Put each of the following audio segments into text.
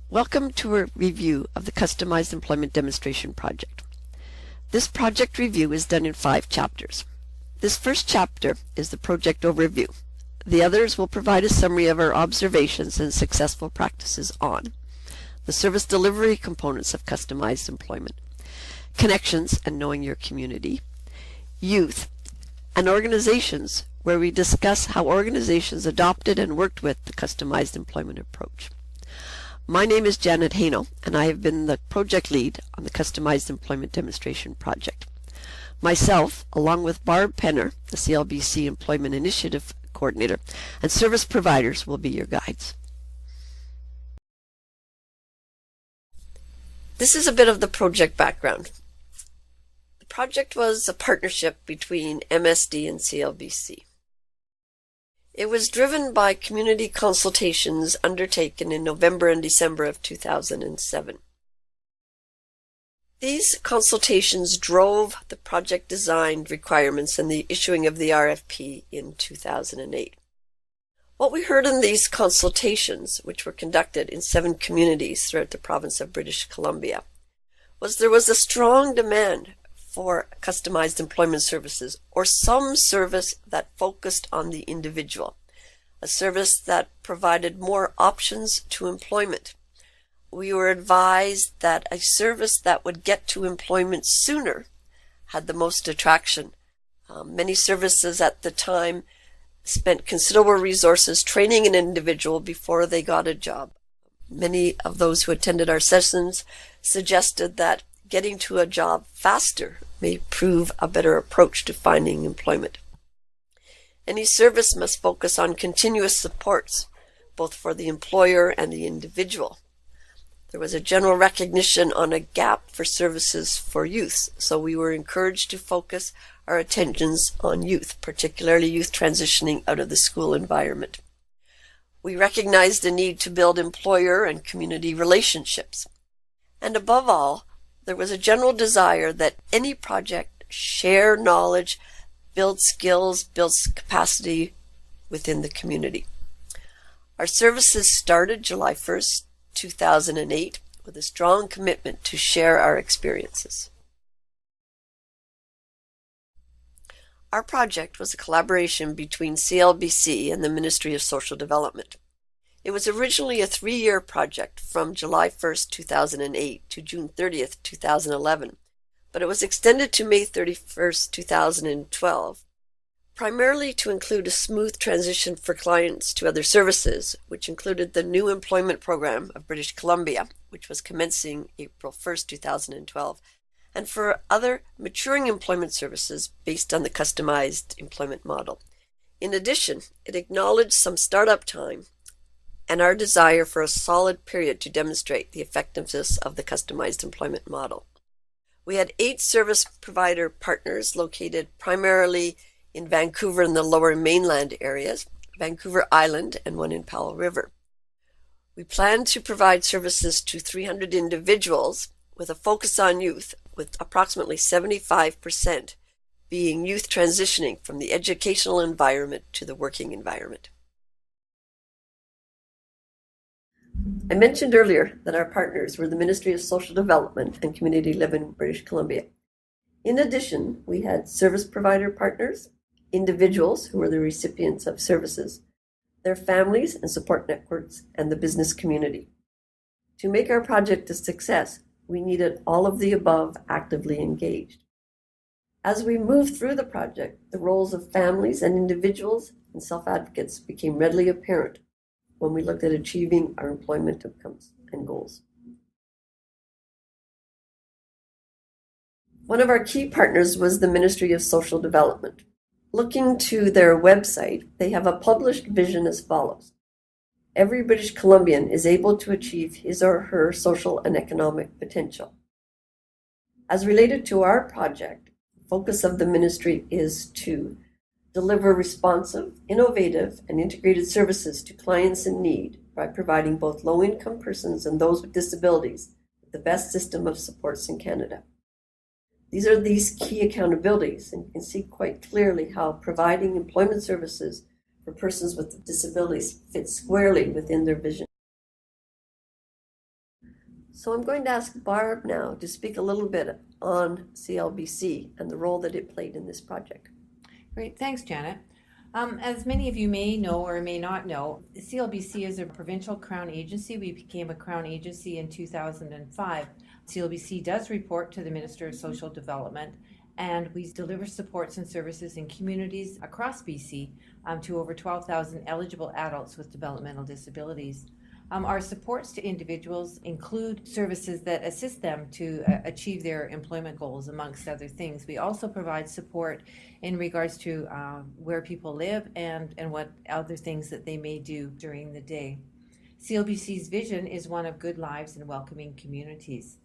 Welcome to a review of the Customized Employment Demonstration Project. This project review is done in 5 chapters. This first chapter is the project overview. The others will provide a summary of our observations and successful practices on the service delivery components of customized employment, connections and knowing your community, youth, and organizations, where we discuss how organizations adopted and worked with the customized employment approach. My name is Janet Haino, and I have been the project lead on the Customized Employment Demonstration Project. Myself, along with Barb Penner, the CLBC Employment Initiative Coordinator, and service providers will be your guides. This is a bit of the project background. The project was a partnership between MSD and CLBC. It was driven by community consultations undertaken in November and December of 2007. These consultations drove the project design requirements and the issuing of the RFP in 2008. What we heard in these consultations, which were conducted in 7 communities throughout the province of British Columbia, was there was a strong demand for customized employment services, or some service that focused on the individual, a service that provided more options to employment. We were advised that a service that would get to employment sooner had the most attraction. Many services at the time spent considerable resources training an individual before they got a job. Many of those who attended our sessions suggested that getting to a job faster may prove a better approach to finding employment. Any service must focus on continuous supports, both for the employer and the individual. There was a general recognition on a gap for services for youth, so we were encouraged to focus our attentions on youth, particularly youth transitioning out of the school environment. We recognized the need to build employer and community relationships. And above all, there was a general desire that any project share knowledge, build skills, builds capacity within the community. Our services started July 1st, 2008, with a strong commitment to share our experiences. Our project was a collaboration between CLBC and the Ministry of Social Development. It was originally a 3-year project from July 1st, 2008 to June 30th, 2011, but it was extended to May 31st, 2012, primarily to include a smooth transition for clients to other services, which included the new employment program of British Columbia, which was commencing April 1st, 2012, and for other maturing employment services based on the customized employment model. In addition, it acknowledged some startup time and our desire for a solid period to demonstrate the effectiveness of the customized employment model. We had 8 service provider partners located primarily in Vancouver and the Lower Mainland areas, Vancouver Island, and one in Powell River. We planned to provide services to 300 individuals with a focus on youth, with approximately 75% being youth transitioning from the educational environment to the working environment. I mentioned earlier that our partners were the Ministry of Social Development and Community Living in British Columbia. In addition, we had service provider partners, individuals who were the recipients of services, their families and support networks, and the business community. To make our project a success, we needed all of the above actively engaged. As we moved through the project, the roles of families and individuals and self-advocates became readily apparent when we looked at achieving our employment outcomes and goals. One of our key partners was the Ministry of Social Development. Looking to their website, they have a published vision as follows: every British Columbian is able to achieve his or her social and economic potential. As related to our project, the focus of the ministry is to deliver responsive, innovative, and integrated services to clients in need by providing both low-income persons and those with disabilities with the best system of supports in Canada. These are these key accountabilities, and you can see quite clearly how providing employment services for persons with disabilities fits squarely within their vision. So I'm going to ask Barb now to speak a little bit on CLBC and the role that it played in this project. Great, thanks, Janet. As many of you may know or may not know, CLBC is a provincial Crown agency. We became a Crown agency in 2005. CLBC does report to the Minister of Social Development, and we deliver supports and services in communities across BC to over 12,000 eligible adults with developmental disabilities. Our supports to individuals include services that assist them to achieve their employment goals, amongst other things. We also provide support in regards to where people live and what other things that they may do during the day. CLBC's vision is one of good lives and welcoming communities.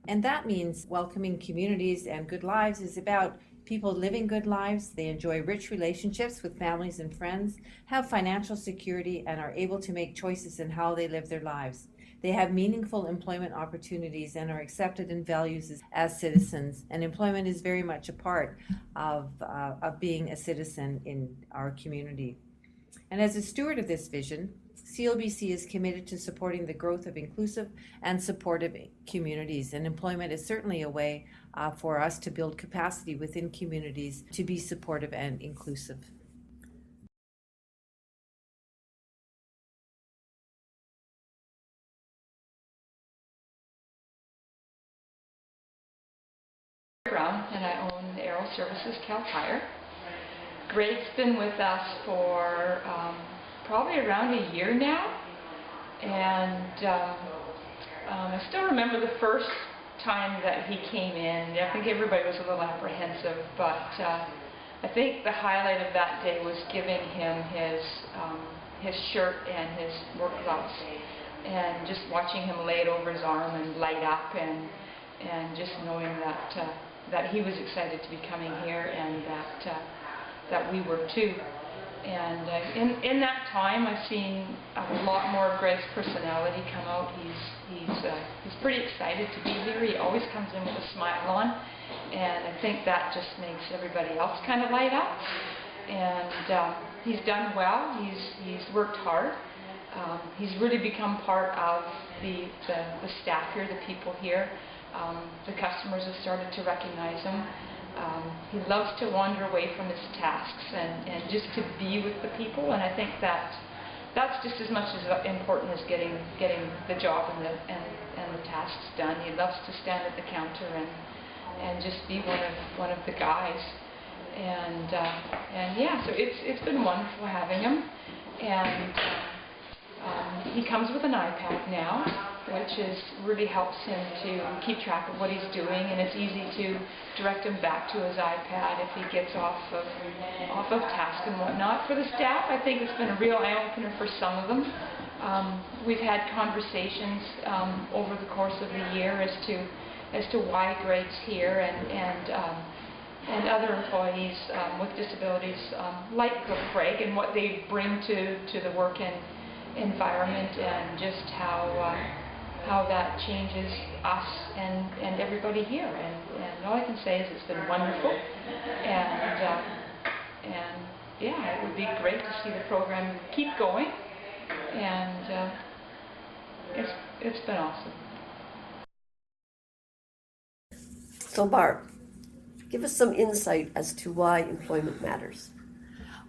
And that means welcoming communities and good lives is about people living good lives. They enjoy rich relationships with families and friends, have financial security, and are able to make choices in how they live their lives. They have meaningful employment opportunities and are accepted and valued as citizens. And employment is very much a part of being a citizen in our community. And as a steward of this vision, CLBC is committed to supporting the growth of inclusive and supportive communities, and employment is certainly a way for us to build capacity within communities to be supportive and inclusive. And I own Aero Services Cal Tire. Greg's been with us for probably around a year now, and I still remember the first time that he came in. I think everybody was a little apprehensive, but I think the highlight of that day was giving him his shirt and his work gloves, and just watching him lay it over his arm and light up, and just knowing that he was excited to be coming here, and that we were too. And in that time, I've seen a lot more of Greg's personality come out. He's pretty excited to be here. He always comes in with a smile on, and I think that just makes everybody else kind of light up. And he's done well. He's worked hard. He's really become part of the staff here, the people here. The customers have started to recognize him. He loves to wander away from his tasks and just to be with the people, and I think that's just as much as important as getting the job and the tasks done. He loves to stand at the counter and just be one of the guys, and yeah, so it's been wonderful having him. And he comes with an iPad now, which really helps him to keep track of what he's doing, and it's easy to direct him back to his iPad if he gets off of task and whatnot. For the staff, I think it's been a real eye-opener for some of them. We've had conversations over the course of the year as to why Greg's here, and other employees with disabilities like Greg, and what they bring to the work environment, and just how that changes us and everybody here. And all I can say is it's been wonderful, and yeah, it would be great to see the program keep going, and it's been awesome. So Barb, give us some insight as to why employment matters.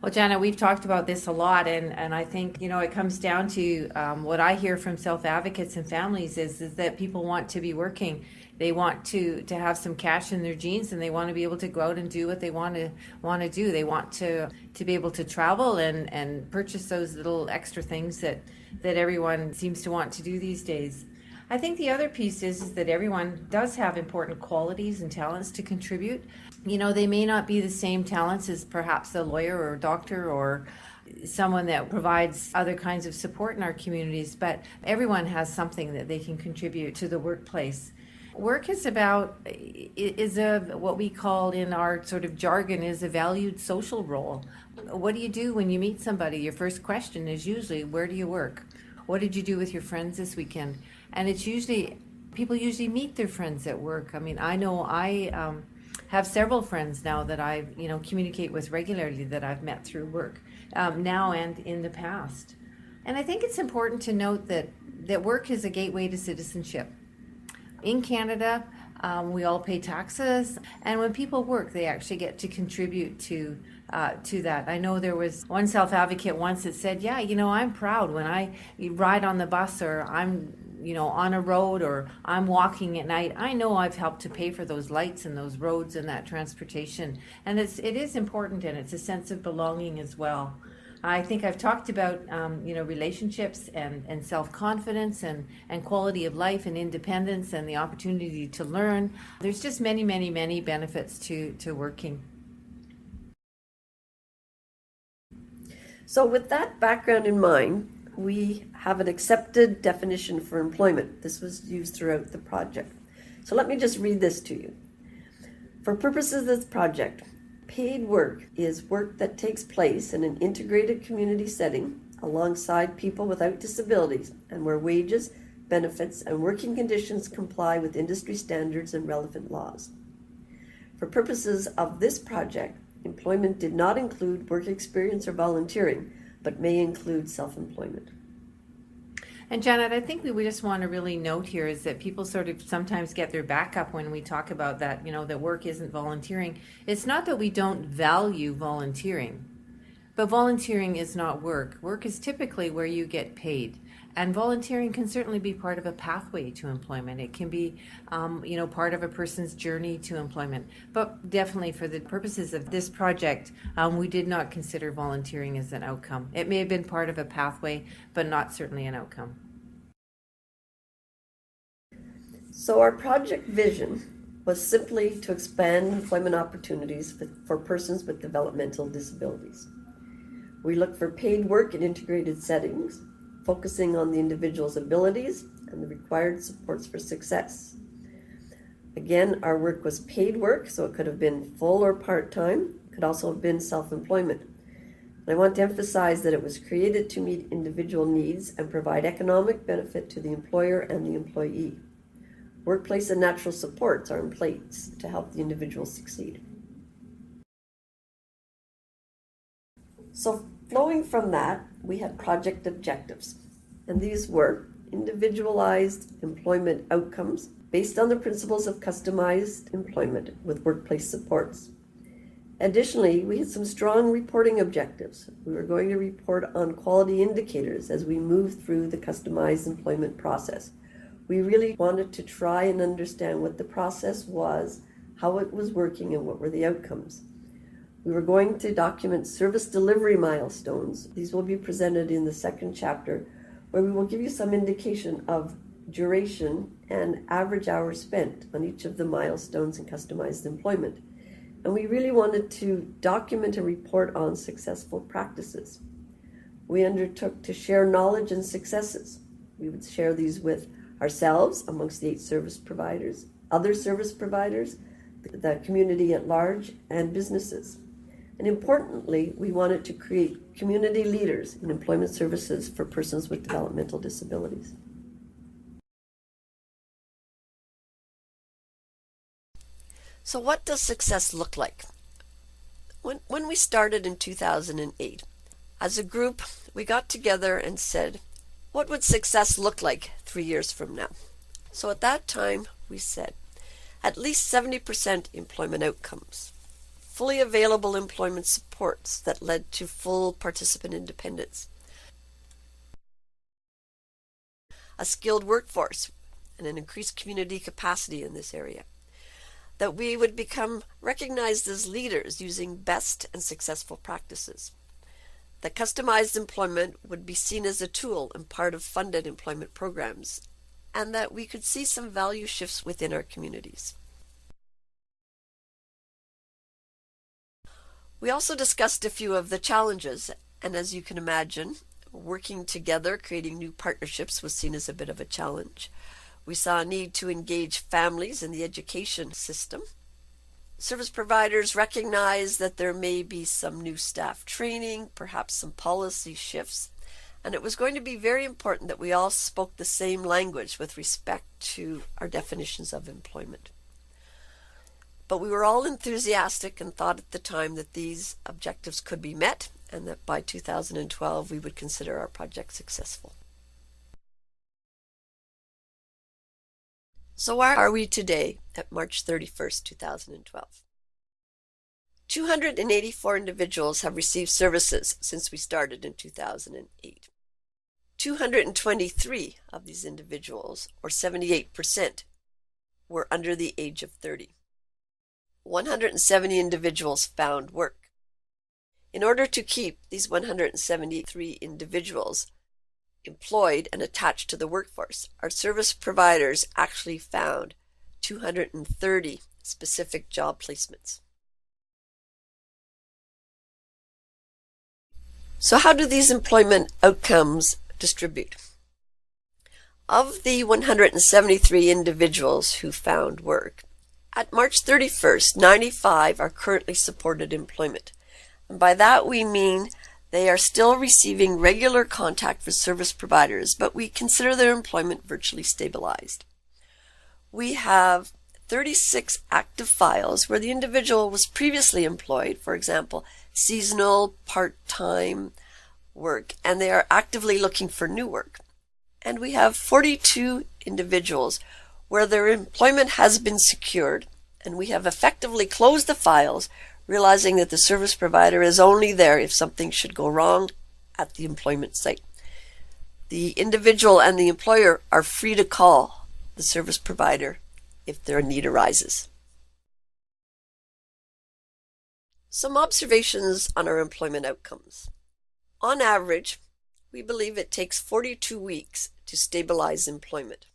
Well, Janet, we've talked about this a lot, and I think, it comes down to what I hear from self-advocates and families is that people want to be working. They want to have some cash in their jeans, and they want to be able to go out and do what they want to do. They want to be able to travel and purchase those little extra things that everyone seems to want to do these days. I think the other piece is that everyone does have important qualities and talents to contribute. They may not be the same talents as perhaps a lawyer or a doctor or someone that provides other kinds of support in our communities, but everyone has something that they can contribute to the workplace. Work is what we call in our sort of jargon is a valued social role. What do you do when you meet somebody? Your first question is usually, where do you work? What did you do with your friends this weekend? And people usually meet their friends at work. I mean, I know I have several friends now that I communicate with regularly that I've met through work now and in the past. And I think it's important to note that work is a gateway to citizenship. In Canada, we all pay taxes, and when people work, they actually get to contribute to that. I know there was one self-advocate once that said, "Yeah, I'm proud when I ride on the bus, or I'm, on a road, or I'm walking at night. I know I've helped to pay for those lights and those roads and that transportation." And it is important, and it's a sense of belonging as well. I think I've talked about relationships and self-confidence and quality of life and independence and the opportunity to learn. There's just many, many, many benefits to working. So with that background in mind, we have an accepted definition for employment. This was used throughout the project. So let me just read this to you. For purposes of this project, paid work is work that takes place in an integrated community setting alongside people without disabilities and where wages, benefits, and working conditions comply with industry standards and relevant laws. For purposes of this project, employment did not include work experience or volunteering, but may include self-employment. And Janet, I think we just want to really note here is that people sort of sometimes get their back up when we talk about that, that work isn't volunteering. It's not that we don't value volunteering, but volunteering is not work. Work is typically where you get paid. And volunteering can certainly be part of a pathway to employment. It can be, part of a person's journey to employment. But definitely for the purposes of this project, we did not consider volunteering as an outcome. It may have been part of a pathway, but not certainly an outcome. So our project vision was simply to expand employment opportunities for persons with developmental disabilities. We look for paid work in integrated settings, focusing on the individual's abilities and the required supports for success. Again, our work was paid work, so it could have been full or part-time. It could also have been self-employment. And I want to emphasize that it was created to meet individual needs and provide economic benefit to the employer and the employee. Workplace and natural supports are in place to help the individual succeed. So flowing from that, we had project objectives, and these were individualized employment outcomes based on the principles of customized employment with workplace supports. Additionally, we had some strong reporting objectives. We were going to report on quality indicators as we moved through the customized employment process. We really wanted to try and understand what the process was, how it was working, and what were the outcomes. We were going to document service delivery milestones. These will be presented in the second chapter, where we will give you some indication of duration and average hours spent on each of the milestones in customized employment. And we really wanted to document and report on successful practices. We undertook to share knowledge and successes. We would share these with ourselves amongst the 8 service providers, other service providers, the community at large, and businesses. And importantly, we wanted to create community leaders in employment services for persons with developmental disabilities. So what does success look like? When we started in 2008, as a group, we got together and said, what would success look like 3 years from now? So at that time, we said, at least 70% employment outcomes, fully available employment supports that led to full participant independence, a skilled workforce, and an increased community capacity in this area, that we would become recognized as leaders using best and successful practices, that customized employment would be seen as a tool and part of funded employment programs, and that we could see some value shifts within our communities. We also discussed a few of the challenges, and as you can imagine, working together, creating new partnerships was seen as a bit of a challenge. We saw a need to engage families in the education system. Service providers recognized that there may be some new staff training, perhaps some policy shifts, and it was going to be very important that we all spoke the same language with respect to our definitions of employment. But we were all enthusiastic and thought at the time that these objectives could be met and that by 2012 we would consider our project successful. So where are we today at March 31st, 2012? 284 individuals have received services since we started in 2008. 223 of these individuals, or 78%, were under the age of 30. 170 individuals found work. In order to keep these 173 individuals employed and attached to the workforce, our service providers actually found 230 specific job placements. So how do these employment outcomes distribute? Of the 173 individuals who found work, at March 31st, 95 are currently supported employment. And by that we mean they are still receiving regular contact with service providers, but we consider their employment virtually stabilized. We have 36 active files where the individual was previously employed, for example, seasonal, part-time work, and they are actively looking for new work. And we have 42 individuals where their employment has been secured, and we have effectively closed the files, realizing that the service provider is only there if something should go wrong at the employment site. The individual and the employer are free to call the service provider if their need arises. Some observations on our employment outcomes. On average, we believe it takes 42 weeks to stabilize employment.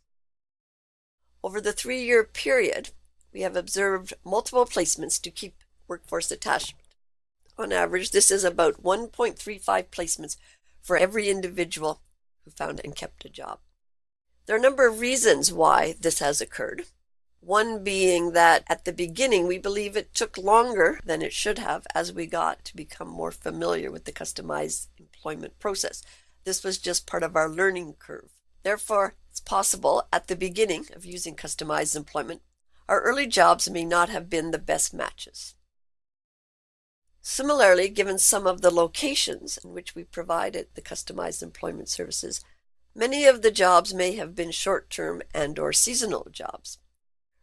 Over the 3-year period, we have observed multiple placements to keep workforce attachment. On average, this is about 1.35 placements for every individual who found and kept a job. There are a number of reasons why this has occurred. One being that at the beginning, we believe it took longer than it should have as we got to become more familiar with the customized employment process. This was just part of our learning curve. Therefore, it's possible at the beginning of using customized employment, our early jobs may not have been the best matches. Similarly, given some of the locations in which we provided the customized employment services, many of the jobs may have been short-term and/or seasonal jobs.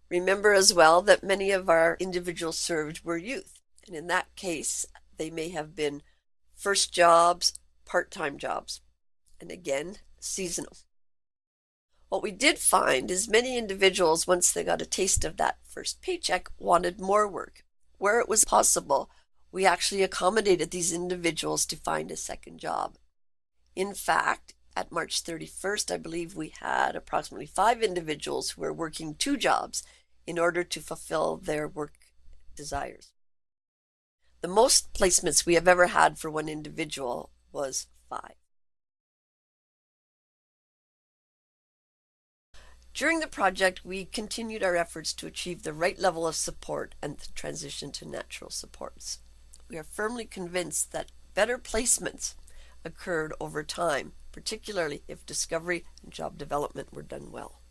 Remember as well that many of our individuals served were youth, and in that case, they may have been first jobs, part-time jobs, and again, seasonal. What we did find is many individuals, once they got a taste of that first paycheck, wanted more work. Where it was possible, we actually accommodated these individuals to find a second job. In fact, at March 31st, I believe we had approximately 5 individuals who were working 2 jobs in order to fulfill their work desires. The most placements we have ever had for one individual was 5. During the project, we continued our efforts to achieve the right level of support and the transition to natural supports. We are firmly convinced that better placements occurred over time, particularly if discovery and job development were done well.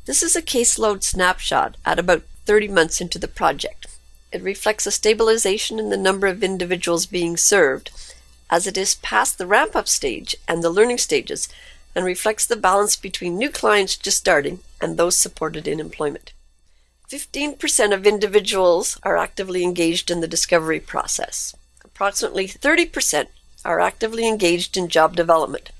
This is a caseload snapshot at about 30 months into the project. It reflects a stabilization in the number of individuals being served as it is past the ramp-up stage and the learning stages, and reflects the balance between new clients just starting and those supported in employment. 15% of individuals are actively engaged in the discovery process. Approximately 30% are actively engaged in job development.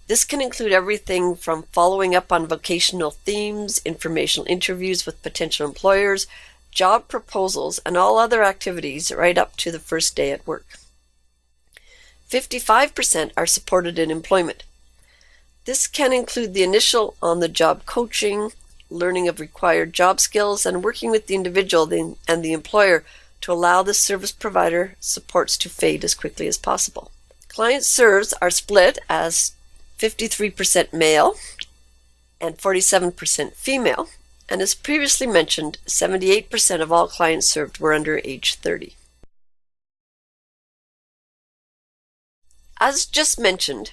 This can include everything from following up on vocational themes, informational interviews with potential employers, job proposals, and all other activities right up to the first day at work. 55% are supported in employment. This can include the initial on-the-job coaching, learning of required job skills, and working with the individual and the employer to allow the service provider supports to fade as quickly as possible. Client serves are split as 53% male and 47% female, and as previously mentioned, 78% of all clients served were under age 30. As just mentioned,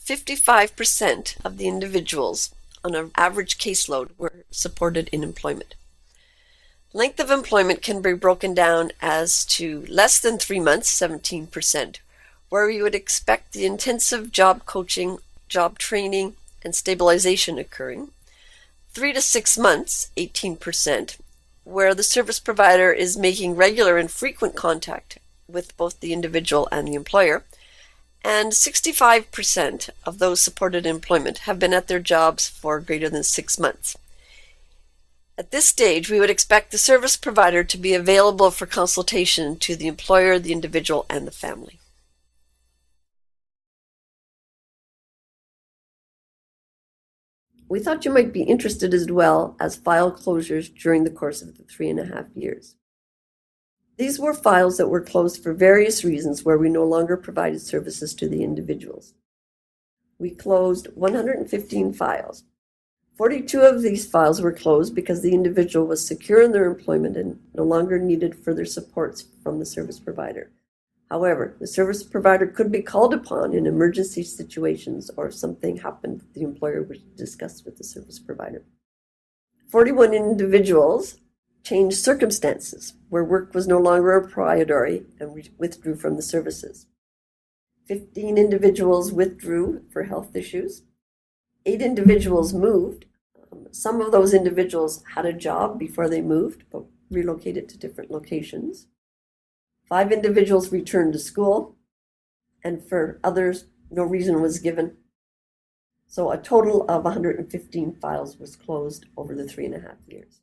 55% of the individuals on an average caseload were supported in employment. Length of employment can be broken down as to less than 3 months, 17%, where you would expect the intensive job coaching, job training, and stabilization occurring. 3 to 6 months, 18%, where the service provider is making regular and frequent contact with both the individual and the employer. And 65% of those supported employment have been at their jobs for greater than 6 months. At this stage, we would expect the service provider to be available for consultation to the employer, the individual, and the family. We thought you might be interested as well as file closures during the course of the 3.5 years. These were files that were closed for various reasons where we no longer provided services to the individuals. We closed 115 files. 42 of these files were closed because the individual was secure in their employment and no longer needed further supports from the service provider. However, the service provider could be called upon in emergency situations or if something happened that the employer would discuss with the service provider. 41 individuals changed circumstances where work was no longer a priority and withdrew from the services. 15 individuals withdrew for health issues. 8 individuals moved. Some of those individuals had a job before they moved, but relocated to different locations. 5 individuals returned to school, and for others, no reason was given. So a total of 115 files was closed over the 3.5 years.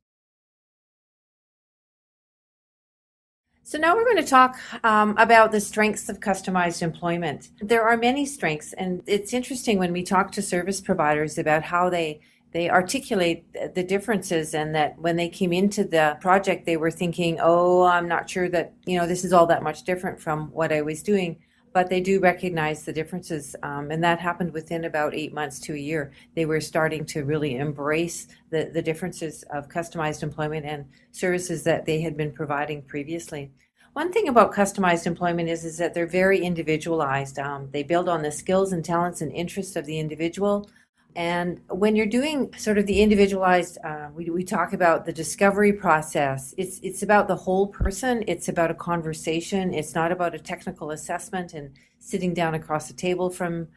So now we're going to talk about the strengths of customized employment. There are many strengths, and it's interesting when we talk to service providers about how they articulate the differences, and that when they came into the project, they were thinking, oh, I'm not sure that, this is all that much different from what I was doing. But they do recognize the differences, and that happened within about 8 months to a year. They were starting to really embrace the differences of customized employment and services that they had been providing previously. One thing about customized employment is that they're very individualized. They build on the skills and talents and interests of the individual. And when you're doing sort of the individualized, we talk about the discovery process. It's about the whole person. It's about a conversation. It's not about a technical assessment and sitting down across the table from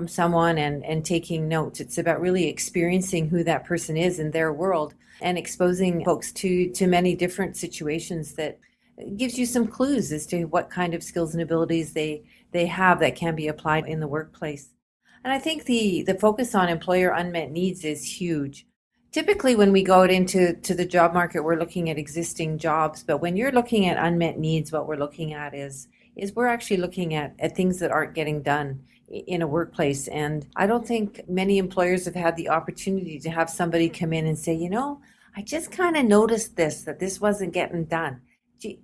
someone and taking notes. It's about really experiencing who that person is in their world and exposing folks to many different situations that gives you some clues as to what kind of skills and abilities they have that can be applied in the workplace. And I think the focus on employer unmet needs is huge. Typically, when we go out into the job market, we're looking at existing jobs. But when you're looking at unmet needs, what we're looking at is we're actually looking at things that aren't getting done in a workplace. And I don't think many employers have had the opportunity to have somebody come in and say, I just kind of noticed that this wasn't getting done.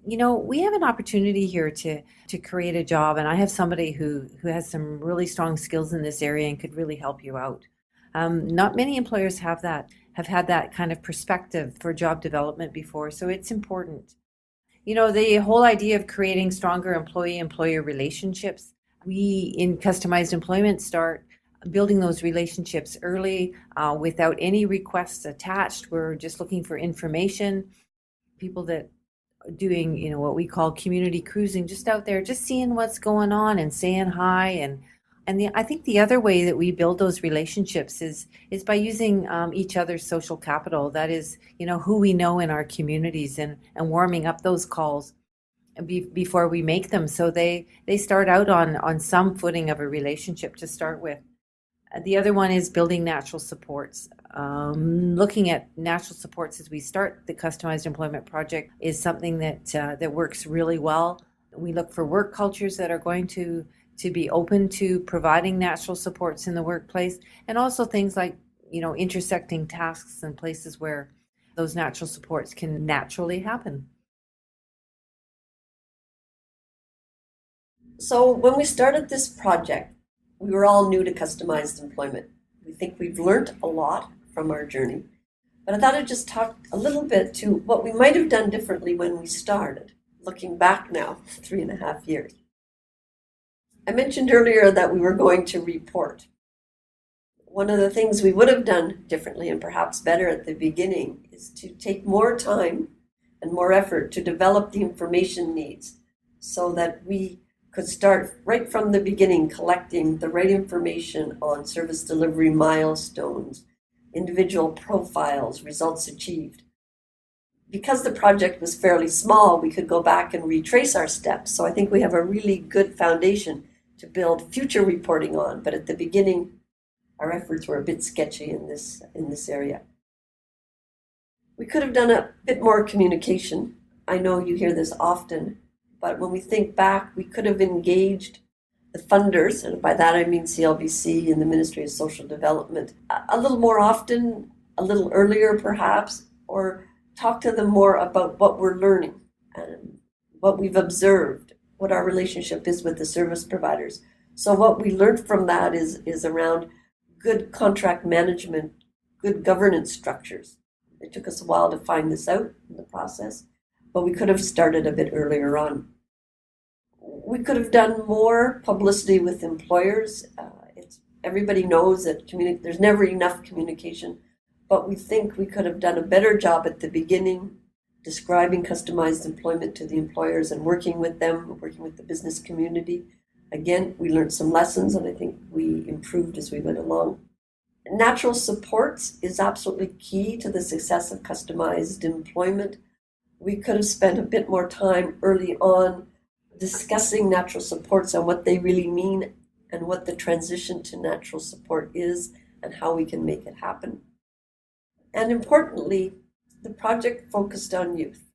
We have an opportunity here to create a job, and I have somebody who has some really strong skills in this area and could really help you out. Not many employers have had that kind of perspective for job development before, so it's important. The whole idea of creating stronger employee-employer relationships, we in customized employment start building those relationships early without any requests attached. We're just looking for information, people that doing what we call community cruising, just out there just seeing what's going on and saying hi. I think the other way that we build those relationships is by using each other's social capital. That is who we know in our communities, and warming up those calls before we make them, so they start out on some footing of a relationship to start with. The other one is building natural supports. Looking at natural supports as we start the customized employment project is something that works really well. We look for work cultures that are going to be open to providing natural supports in the workplace, and also things like intersecting tasks and places where those natural supports can naturally happen. So when we started this project, we were all new to customized employment. We think we've learned a lot from our journey, but I thought I'd just talk a little bit to what we might have done differently when we started, looking back now, 3.5 years. I mentioned earlier that we were going to report. One of the things we would have done differently and perhaps better at the beginning is to take more time and more effort to develop the information needs so that we could start right from the beginning collecting the right information on service delivery milestones, individual profiles, results achieved. Because the project was fairly small, we could go back and retrace our steps. So I think we have a really good foundation to build future reporting on. But at the beginning, our efforts were a bit sketchy in this area. We could have done a bit more communication. I know you hear this often, but when we think back, we could have engaged the funders, and by that I mean CLBC and the Ministry of Social Development, a little more often, a little earlier perhaps, or talk to them more about what we're learning and what we've observed, what our relationship is with the service providers. So what we learned from that is around good contract management, good governance structures. It took us a while to find this out in the process, but we could have started a bit earlier on. We could have done more publicity with employers. Everybody knows that there's never enough communication, but we think we could have done a better job at the beginning, describing customized employment to the employers and working with them, working with the business community. Again, we learned some lessons, and I think we improved as we went along. Natural supports is absolutely key to the success of customized employment. We could have spent a bit more time early on discussing natural supports and what they really mean and what the transition to natural support is and how we can make it happen. And importantly, the project focused on youth.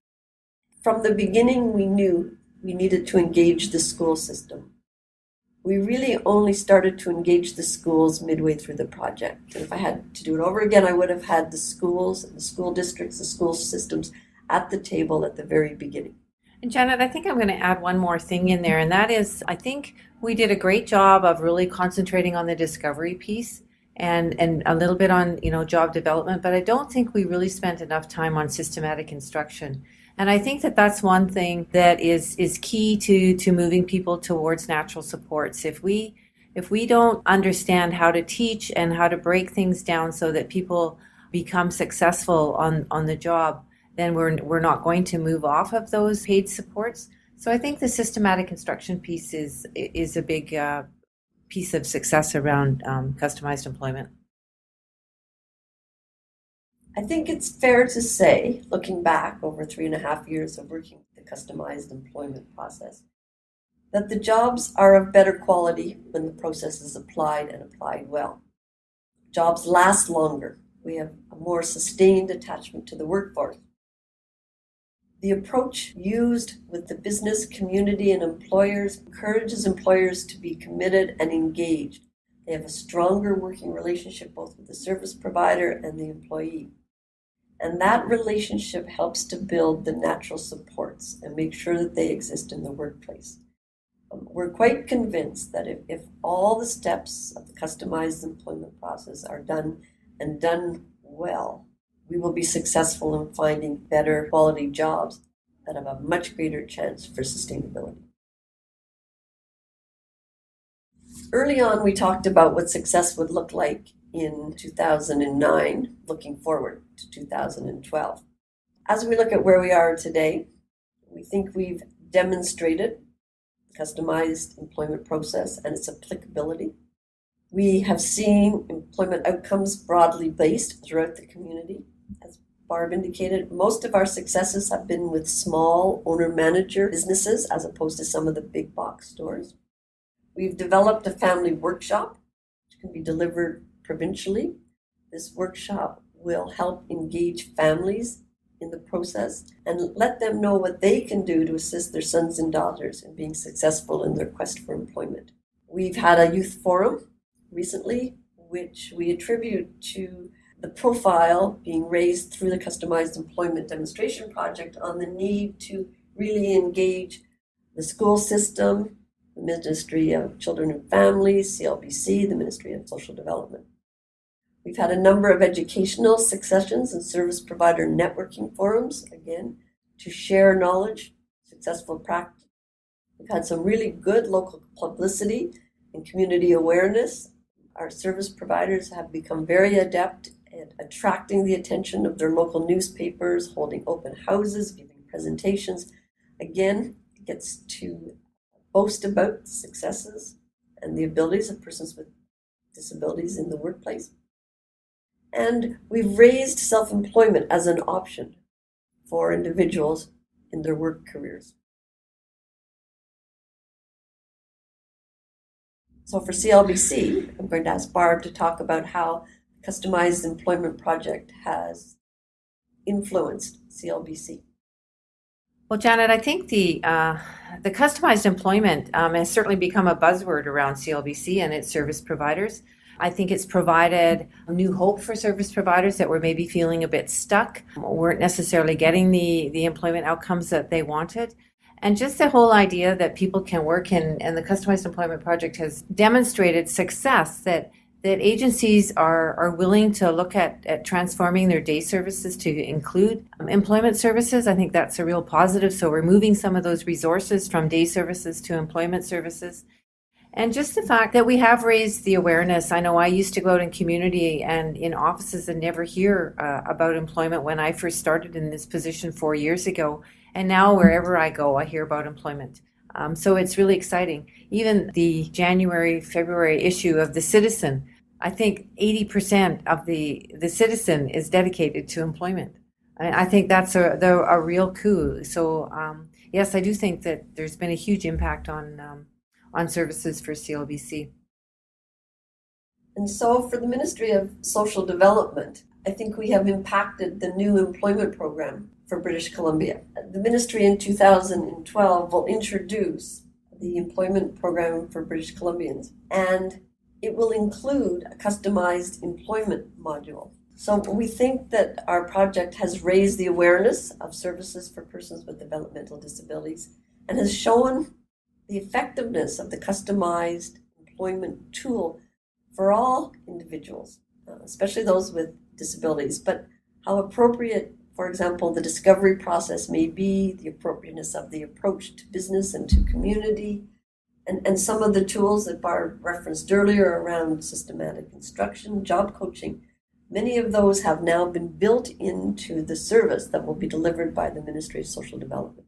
From the beginning, we knew we needed to engage the school system. We really only started to engage the schools midway through the project. And if I had to do it over again, I would have had the schools, the school districts, the school systems at the table at the very beginning. And Janet, I think I'm going to add one more thing in there, and that is, I think we did a great job of really concentrating on the discovery piece and a little bit on, job development, but I don't think we really spent enough time on systematic instruction. And I think that that's one thing that is key to moving people towards natural supports. If we don't understand how to teach and how to break things down so that people become successful on the job, then we're not going to move off of those paid supports. So I think the systematic instruction piece is a big piece of success around customized employment. I think it's fair to say, looking back over 3.5 years of working with the customized employment process, that the jobs are of better quality when the process is applied and applied well. Jobs last longer. We have a more sustained attachment to the workforce. The approach used with the business community and employers encourages employers to be committed and engaged. They have a stronger working relationship both with the service provider and the employee. And that relationship helps to build the natural supports and make sure that they exist in the workplace. We're quite convinced that if all the steps of the customized employment process are done and done well, we will be successful in finding better quality jobs that have a much greater chance for sustainability. Early on, we talked about what success would look like in 2009, looking forward to 2012. As we look at where we are today, we think we've demonstrated the customized employment process and its applicability. We have seen employment outcomes broadly based throughout the community. As Barb indicated, most of our successes have been with small owner-manager businesses as opposed to some of the big box stores. We've developed a family workshop, which can be delivered provincially. This workshop will help engage families in the process and let them know what they can do to assist their sons and daughters in being successful in their quest for employment. We've had a youth forum recently, which we attribute to the profile being raised through the Customized Employment Demonstration Project on the need to really engage the school system, the Ministry of Children and Families, CLBC, the Ministry of Social Development. We've had a number of educational successions and service provider networking forums, again, to share knowledge, successful practice. We've had some really good local publicity and community awareness. Our service providers have become very adept at attracting the attention of their local newspapers, holding open houses, giving presentations. Again, it gets to boast about the successes and the abilities of persons with disabilities in the workplace. And we've raised self-employment as an option for individuals in their work careers. So for CLBC, I'm going to ask Barb to talk about how the Customized Employment Project has influenced CLBC. Well, Janet, I think the customized employment has certainly become a buzzword around CLBC and its service providers. I think it's provided new hope for service providers that were maybe feeling a bit stuck, weren't necessarily getting the employment outcomes that they wanted. And just the whole idea that people can work and the Customized Employment Project has demonstrated success that agencies are willing to look at transforming their day services to include employment services. I think that's a real positive. So we're moving some of those resources from day services to employment services. And just the fact that we have raised the awareness. I know I used to go out in community and in offices and never hear about employment when I first started in this position 4 years ago. And now wherever I go, I hear about employment. So it's really exciting. Even the January, February issue of The Citizen, I think 80% of the Citizen is dedicated to employment. And I think that's a real coup. So yes, I do think that there's been a huge impact on services for CLBC. And so for the Ministry of Social Development, I think we have impacted the new employment program for British Columbia. The ministry in 2012 will introduce the employment program for British Columbians, and it will include a customized employment module. So we think that our project has raised the awareness of services for persons with developmental disabilities and has shown the effectiveness of the customized employment tool for all individuals, especially those with disabilities, but how appropriate, for example, the discovery process may be, the appropriateness of the approach to business and to community, and some of the tools that Barb referenced earlier around systematic instruction, job coaching. Many of those have now been built into the service that will be delivered by the Ministry of Social Development.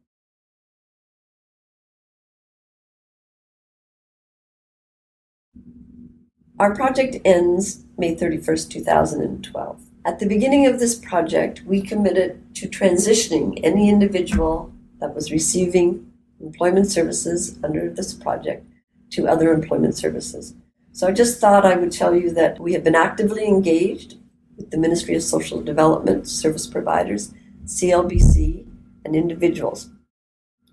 Our project ends May 31st, 2012. At the beginning of this project, we committed to transitioning any individual that was receiving employment services under this project to other employment services. So I just thought I would tell you that we have been actively engaged with the Ministry of Social Development, service providers, CLBC, and individuals.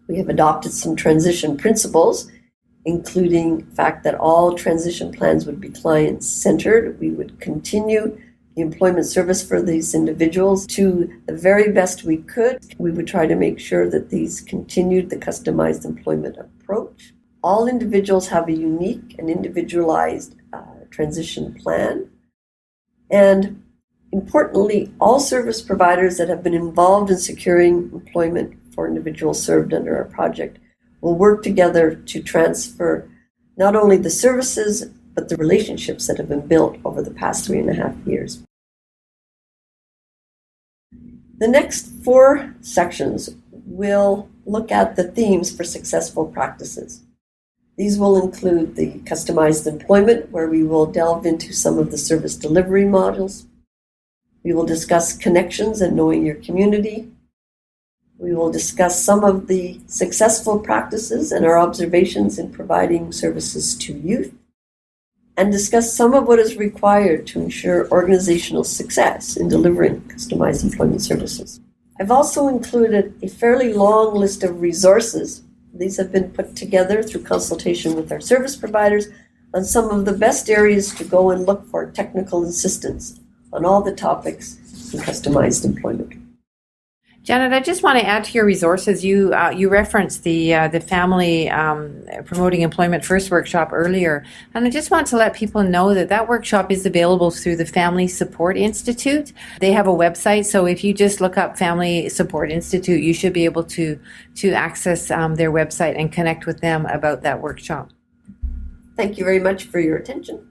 We have adopted some transition principles, including the fact that all transition plans would be client-centered. We would continue the employment service for these individuals to the very best we could. We would try to make sure that these continued the customized employment approach. All individuals have a unique and individualized transition plan. And importantly, all service providers that have been involved in securing employment for individuals served under our project will work together to transfer not only the services, but the relationships that have been built over the past 3.5 years. The next 4 sections will look at the themes for successful practices. These will include the customized employment, where we will delve into some of the service delivery modules. We will discuss connections and knowing your community. We will discuss some of the successful practices and our observations in providing services to youth, and discuss some of what is required to ensure organizational success in delivering customized employment services. I've also included a fairly long list of resources. These have been put together through consultation with our service providers on some of the best areas to go and look for technical assistance on all the topics in customized employment. Janet, I just want to add to your resources. You referenced the Family Promoting Employment First workshop earlier, and I just want to let people know that workshop is available through the Family Support Institute. They have a website, so if you just look up Family Support Institute, you should be able to access their website and connect with them about that workshop. Thank you very much for your attention.